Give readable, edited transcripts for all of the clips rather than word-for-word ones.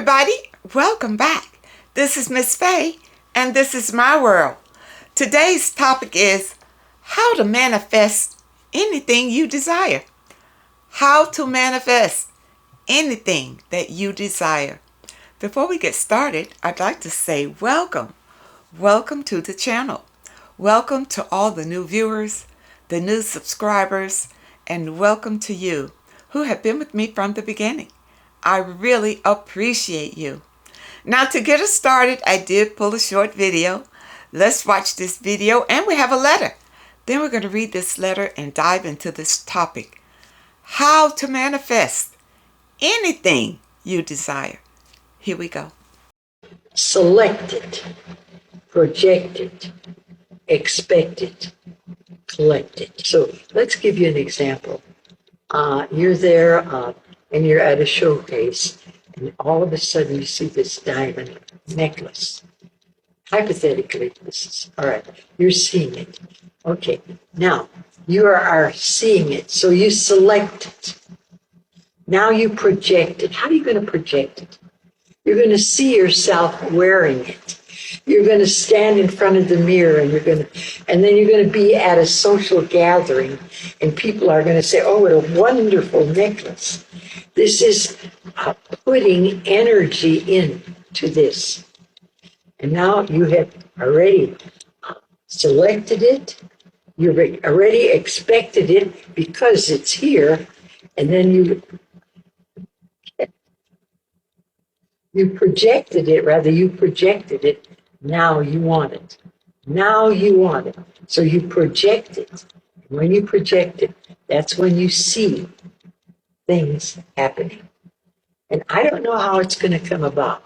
everybody, welcome back. This is Miss Faye, and this is my world. Today's topic is how to manifest anything you desire. How to manifest anything that you desire. Before we get started, I'd like to say welcome. Welcome to the channel. Welcome to all the new viewers, the new subscribers, and welcome to you who have been with me from the beginning. I really appreciate you. Now, to get us started, I did pull a short video. Let's watch this video, and we have a letter. Then we're going to read this letter and dive into this topic. How to manifest anything you desire. Here we go. Select it, project it, expect it, collect it. So let's give you an example. You're there and you're at a showcase, and all of a sudden you see this diamond necklace. Hypothetically, this is, all right, you're seeing it. Okay, now you are seeing it, so you select it. Now you project it. How are you going to project it? You're going to see yourself wearing it. You're going to stand in front of the mirror, and then you're going to be at a social gathering, and people are going to say, "Oh, what a wonderful necklace." This is putting energy into this. And now you have already selected it. You've already expected it because it's here. And then you projected it. Now you want it. Now you want it. So you project it. And when you project it, that's when you see things happening. And I don't know how it's going to come about.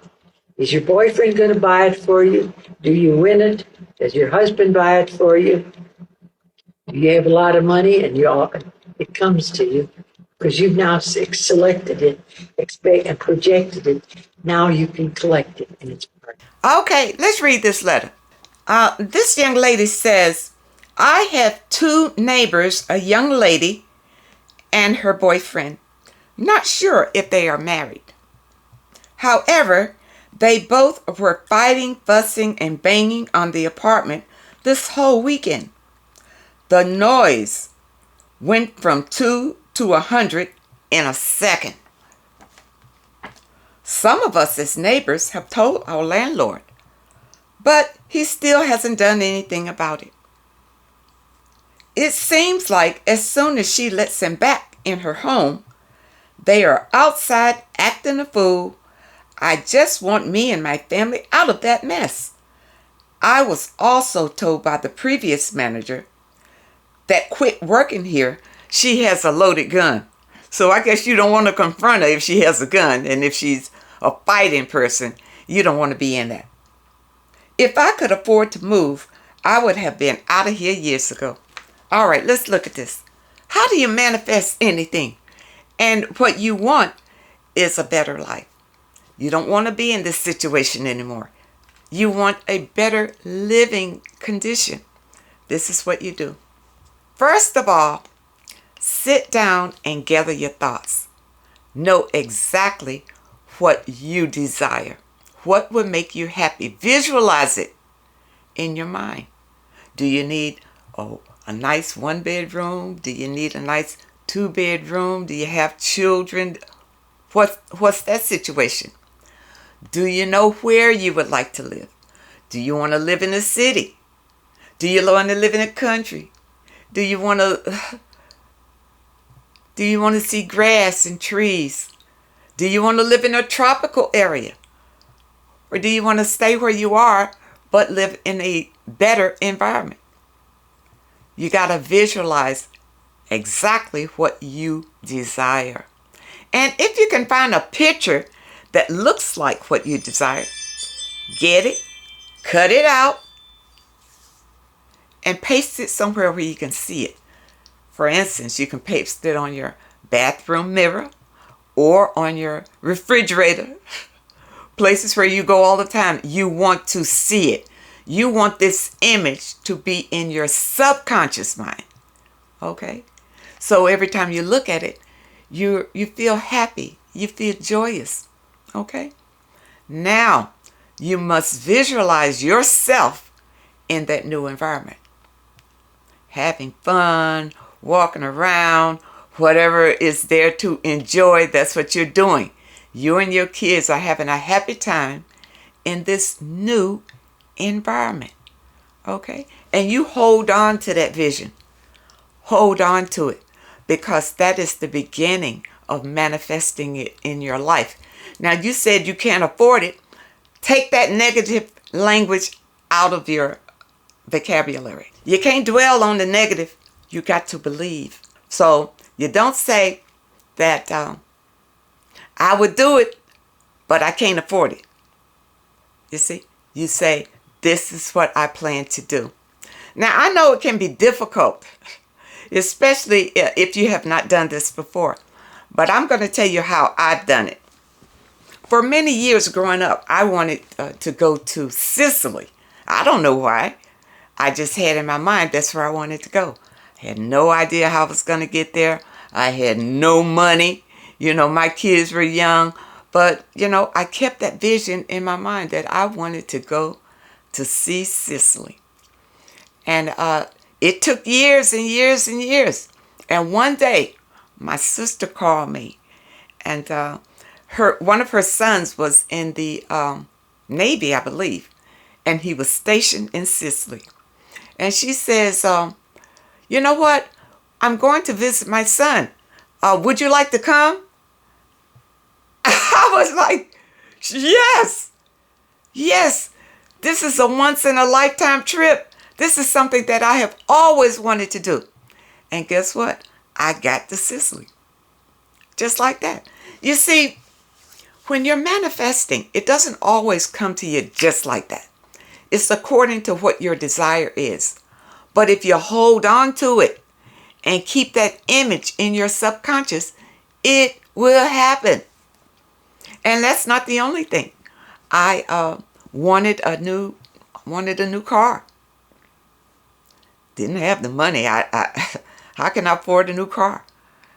Is your boyfriend going to buy it for you? Do you win it? Does your husband buy it for you? Do you have a lot of money and it comes to you because you've now selected it, and projected it. Now you can collect it, and it's part. Okay, let's read this letter. This young lady says, I have two neighbors, a young lady and her boyfriend. Not sure if they are married. However, they both were fighting, fussing, and banging on the apartment this whole weekend. The noise went from 2 to 100 in a second. Some of us as neighbors have told our landlord, but he still hasn't done anything about it. It seems like as soon as she lets him back in her home, they are outside acting a fool. I just want me and my family out of that mess. I was also told by the previous manager that quit working here, she has a loaded gun. So I guess you don't want to confront her if she has a gun, and if she's a fighting person, you don't want to be in that. If I could afford to move, I would have been out of here years ago. All right, let's look at this. How do you manifest anything? And what you want is a better life. You don't want to be in this situation anymore. You want a better living condition. This is what you do. First of all, sit down and gather your thoughts. Know exactly what you desire. What would make you happy? Visualize it in your mind. Do you need a nice 1-bedroom? Do you need a nice 2-bedroom? Do you have children? What's that situation? Do you know where you would like to live? Do you want to live in a city? Do you want to live in a country? Do you want to see grass and trees? Do you want to live in a tropical area? Or do you want to stay where you are but live in a better environment? You got to visualize exactly what you desire. And if you can find a picture that looks like what you desire, get it, cut it out, and paste it somewhere where you can see it. For instance, you can paste it on your bathroom mirror or on your refrigerator, places where you go all the time. You want to see it. You want this image to be in your subconscious mind. Okay? So every time you look at it, you feel happy. You feel joyous. Okay? Now, you must visualize yourself in that new environment. Having fun, walking around, whatever is there to enjoy, that's what you're doing. You and your kids are having a happy time in this new environment. Okay? And you hold on to that vision. Hold on to it, because that is the beginning of manifesting it in your life. Now, you said you can't afford it. Take that negative language out of your vocabulary. You can't dwell on the negative. You got to believe. So you don't say that I would do it, but I can't afford it. You see? You say, this is what I plan to do. Now, I know it can be difficult, especially if you have not done this before. But I'm going to tell you how I've done it. For many years growing up, I wanted to go to Sicily. I don't know why. I just had in my mind that's where I wanted to go. I had no idea how I was going to get there. I had no money. My kids were young. But, I kept that vision in my mind that I wanted to go to see Sicily. And it took years and years and years. And one day, my sister called me. And one of her sons was in the Navy, I believe. And he was stationed in Sicily. And she says, you know what? I'm going to visit my son. Would you like to come? I was like, yes. Yes. This is a once-in-a-lifetime trip. This is something that I have always wanted to do. And guess what? I got to Sicily. Just like that. You see, when you're manifesting, it doesn't always come to you just like that. It's according to what your desire is. But if you hold on to it and keep that image in your subconscious, it will happen. And that's not the only thing. I wanted a new car. Didn't have the money. How can I afford a new car?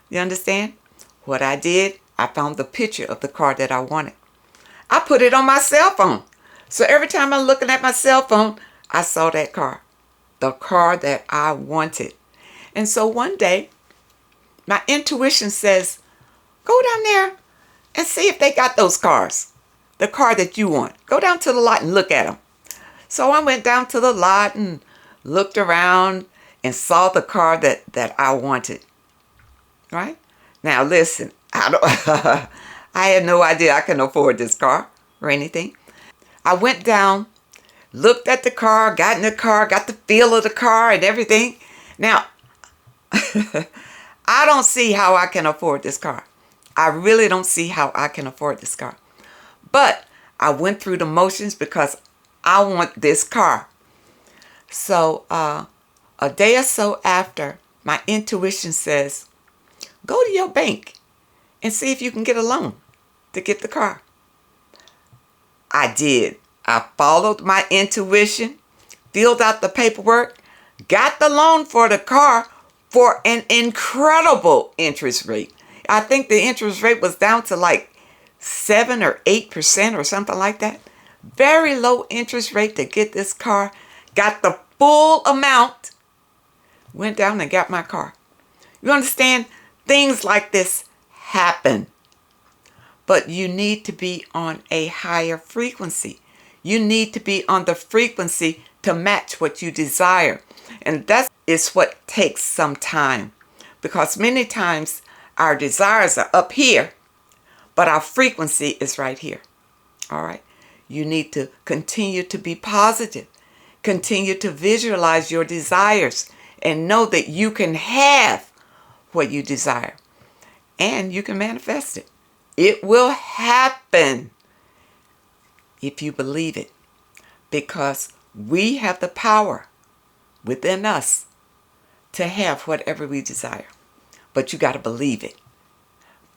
You understand? What I did, I found the picture of the car that I wanted. I put it on my cell phone. So every time I'm looking at my cell phone, I saw that car. The car that I wanted. And so one day, my intuition says, go down there and see if they got those cars. The car that you want. Go down to the lot and look at them. So I went down to the lot and looked around and saw the car that I wanted. Right? Now listen, I had no idea I can afford this car or anything. I went down, looked at the car, got in the car, got the feel of the car and everything. Now, I don't see how I can afford this car. I really don't see how I can afford this car. But I went through the motions because I want this car. So a day or so after, my intuition says, go to your bank and see if you can get a loan to get the car. I did. I followed my intuition, filled out the paperwork, got the loan for the car for an incredible interest rate. I think the interest rate was down to like 7 or 8% or something like that. Very low interest rate to get this car. Got the full amount. Went down and got my car. You understand? Things like this happen. But you need to be on a higher frequency. You need to be on the frequency to match what you desire. And that is what takes some time. Because many times our desires are up here, but our frequency is right here. All right? You need to continue to be positive. Continue to visualize your desires and know that you can have what you desire. And you can manifest it. It will happen if you believe it. Because we have the power within us to have whatever we desire. But you got to believe it.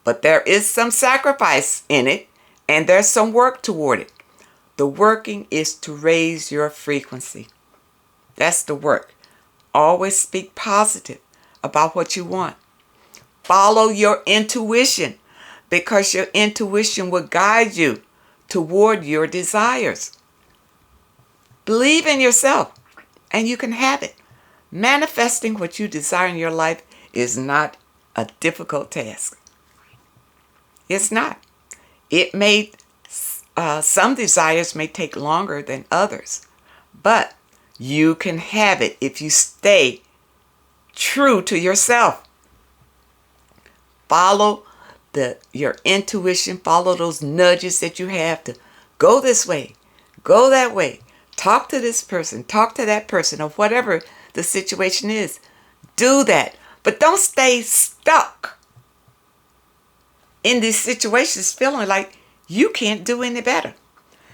But there is some sacrifice in it, and there's some work toward it. The working is to raise your frequency. That's the work. Always speak positive about what you want. Follow your intuition, because your intuition will guide you toward your desires. Believe in yourself, and you can have it. Manifesting what you desire in your life is not a difficult task. It's not. It may, some desires may take longer than others, but you can have it if you stay true to yourself. Follow your intuition, follow those nudges that you have to go this way, go that way, talk to this person, talk to that person, or whatever the situation is. Do that, but don't stay stuck in these situations feeling like you can't do any better.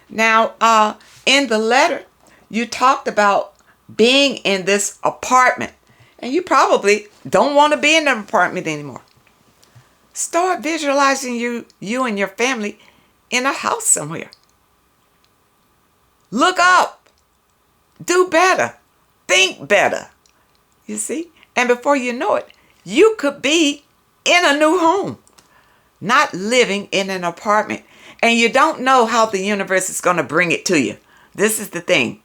Now, in the letter, you talked about being in this apartment, and you probably don't want to be in an apartment anymore. Start visualizing you and your family in a house somewhere. Look up. Do better. Think better. You see? And before you know it, you could be in a new home, not living in an apartment. And you don't know how the universe is going to bring it to you. This is the thing.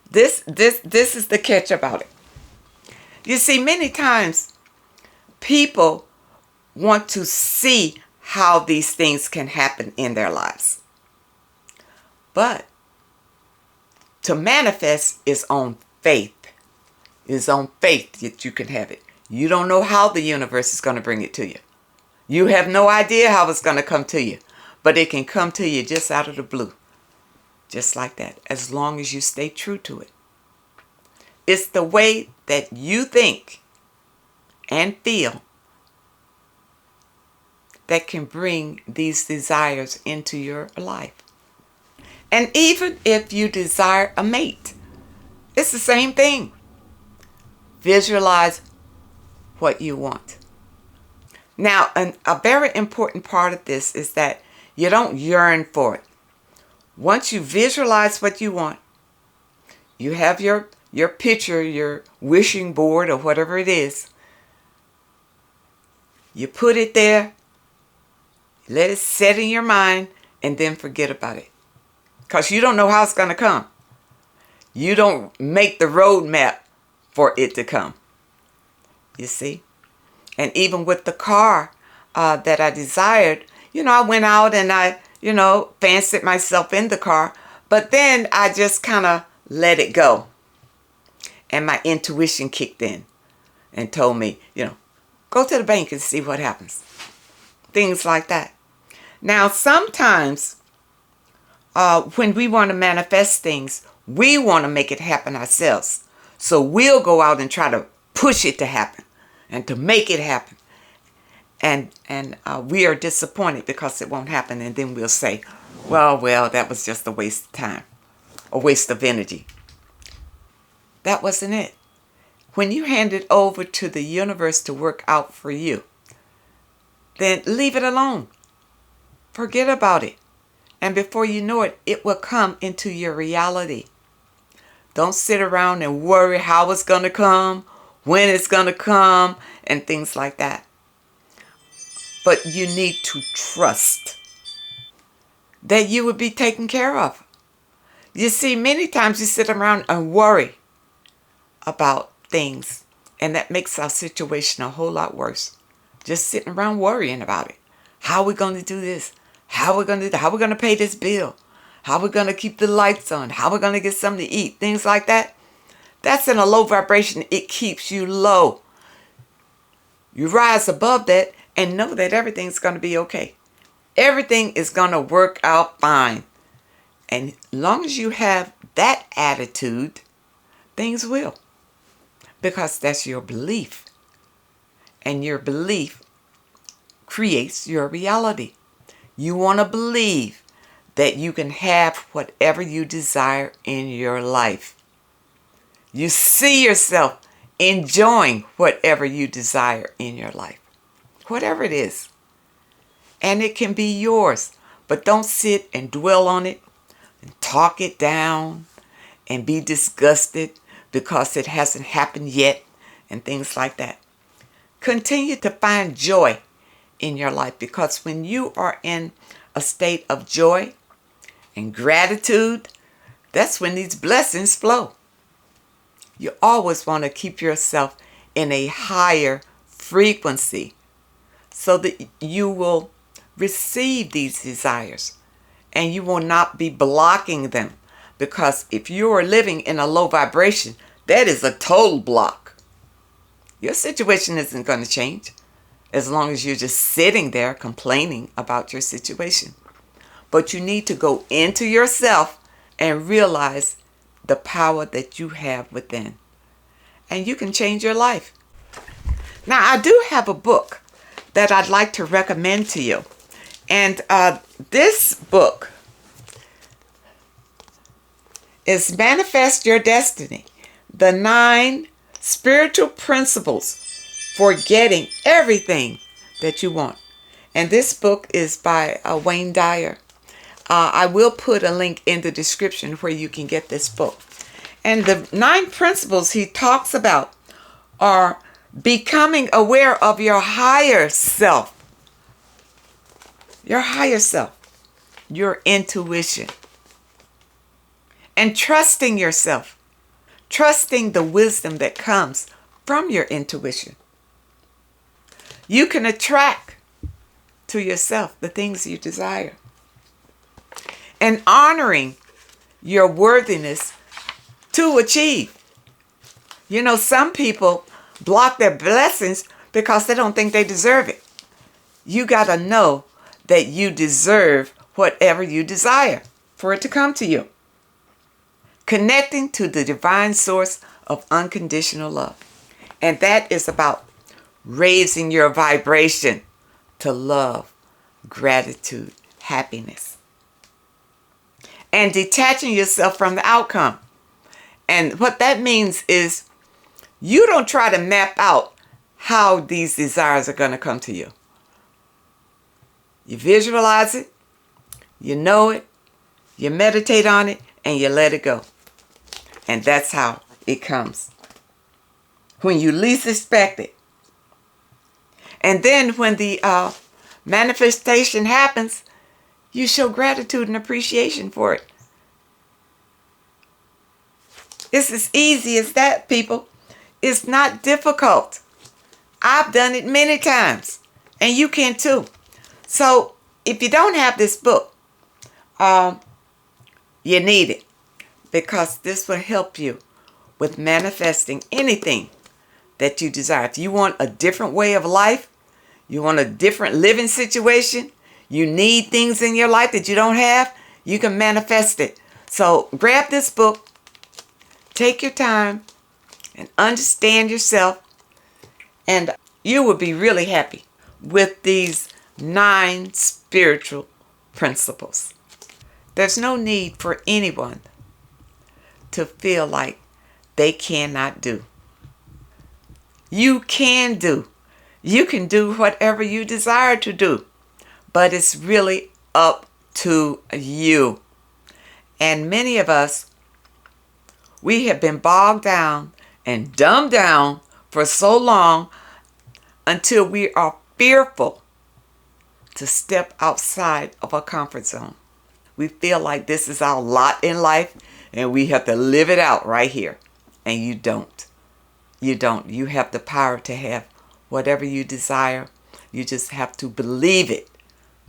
This is the catch about it. You see, many times people want to see how these things can happen in their lives. But to manifest is on faith. It's on faith that you can have it. You don't know how the universe is going to bring it to you. You have no idea how it's going to come to you. But it can come to you just out of the blue. Just like that. As long as you stay true to it. It's the way that you think and feel that can bring these desires into your life. And even if you desire a mate, it's the same thing. Visualize what you want. Now, a very important part of this is that you don't yearn for it. Once you visualize what you want, you have your picture, your wishing board, or whatever it is. You put it there, let it set in your mind, and then forget about it. Because you don't know how it's going to come. You don't make the roadmap for it to come. You see? And even with the car that I desired, I went out and I, fancied myself in the car. But then I just kind of let it go. And my intuition kicked in and told me, go to the bank and see what happens. Things like that. Now, sometimes when we want to manifest things, we want to make it happen ourselves. So we'll go out and try to push it to happen and to make it happen. And we are disappointed because it won't happen. And then we'll say, well, that was just a waste of time, a waste of energy. That wasn't it. When you hand it over to the universe to work out for you, then leave it alone. Forget about it. And before you know it, it will come into your reality. Don't sit around and worry how it's going to come, when it's going to come, and things like that. But you need to trust that you will be taken care of. You see, many times we sit around and worry about things, and that makes our situation a whole lot worse. Just sitting around worrying about it. How are we going to do this? How are we going to pay this bill? How are we going to keep the lights on? How are we going to get something to eat? Things like that. That's in a low vibration. It keeps you low. You rise above that and know that everything's going to be okay. Everything is going to work out fine. And as long as you have that attitude, things will. Because that's your belief. And your belief creates your reality. You want to believe that you can have whatever you desire in your life. You see yourself enjoying whatever you desire in your life. Whatever it is. And it can be yours. But don't sit and dwell on it and talk it down and be disgusted because it hasn't happened yet and things like that. Continue to find joy in your life, because when you are in a state of joy and gratitude, that's when these blessings flow. You always want to keep yourself in a higher frequency so that you will receive these desires and you will not be blocking them. Because if you are living in a low vibration, that is a total block. Your situation isn't going to change as long as you're just sitting there complaining about your situation. But you need to go into yourself and realize the power that you have within. And you can change your life. Now, I do have a book that I'd like to recommend to you. And this book is Manifest Your Destiny, the 9 spiritual principles for getting everything that you want. And this book is by Wayne Dyer. I will put a link in the description where you can get this book. And the 9 principles he talks about are becoming aware of your higher self. Your higher self. Your intuition. And trusting yourself. Trusting the wisdom that comes from your intuition. You can attract to yourself the things you desire. And honoring your worthiness to achieve. You know, some people block their blessings because they don't think they deserve it. You got to know that you deserve whatever you desire for it to come to you. Connecting to the divine source of unconditional love. And that is about raising your vibration to love, gratitude, happiness. And detaching yourself from the outcome. And what that means is you don't try to map out how these desires are going to come to you. You visualize it, you know it, you meditate on it, and you let it go. And that's how it comes. When you least expect it. And then when the manifestation happens, you show gratitude and appreciation for it. It's as easy as that, people. It's not difficult. I've done it many times. And you can too. So if you don't have this book, you need it. Because this will help you with manifesting anything that you desire. If you want a different way of life, you want a different living situation, you need things in your life that you don't have, you can manifest it. So grab this book, take your time, and understand yourself, and you will be really happy with these 9 spiritual principles. There's no need for anyone to feel like they cannot do. You can do. You can do whatever you desire to do. But it's really up to you. And many of us, we have been bogged down and dumbed down for so long until we are fearful to step outside of our comfort zone. We feel like this is our lot in life and we have to live it out right here. And you don't. You don't. You have the power to have whatever you desire. You just have to believe it.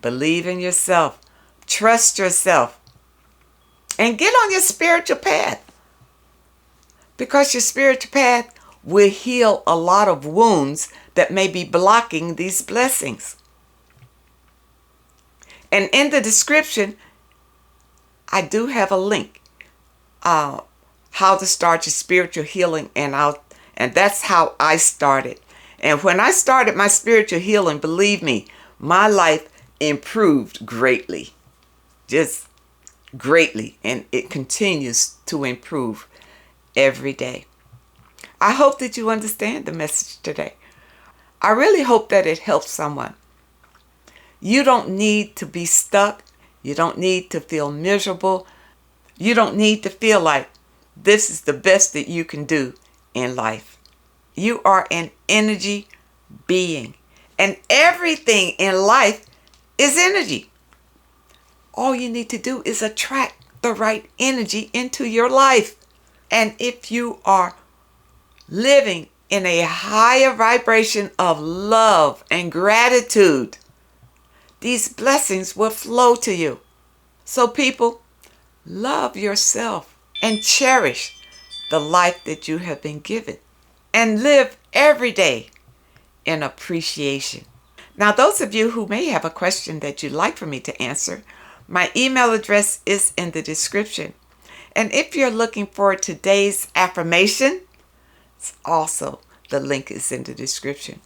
Believe in yourself. Trust yourself. And get on your spiritual path. Because your spiritual path will heal a lot of wounds that may be blocking these blessings. And in the description, I do have a link. How to start your spiritual healing, and that's how I started. And when I started my spiritual healing, believe me, my life improved greatly. Just greatly. And it continues to improve every day. I hope that you understand the message today. I really hope that it helps someone. You don't need to be stuck. You don't need to feel miserable. You don't need to feel like this is the best that you can do in life. You are an energy being. And everything in life is energy. all you need to do is attract the right energy into your life. And if you are living in a higher vibration of love and gratitude, these blessings will flow to you. So people, love yourself and cherish the life that you have been given, and live every day in appreciation. Now, those of you who may have a question that you'd like for me to answer, my email address is in the description. And if you're looking for today's affirmation, also the link is in the description.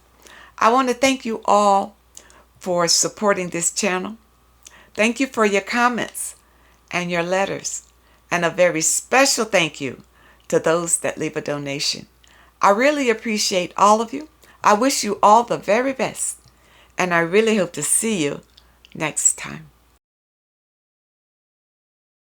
I want to thank you all for supporting this channel. Thank you for your comments and your letters. And a very special thank you to those that leave a donation. I really appreciate all of you. I wish you all the very best. And I really hope to see you next time.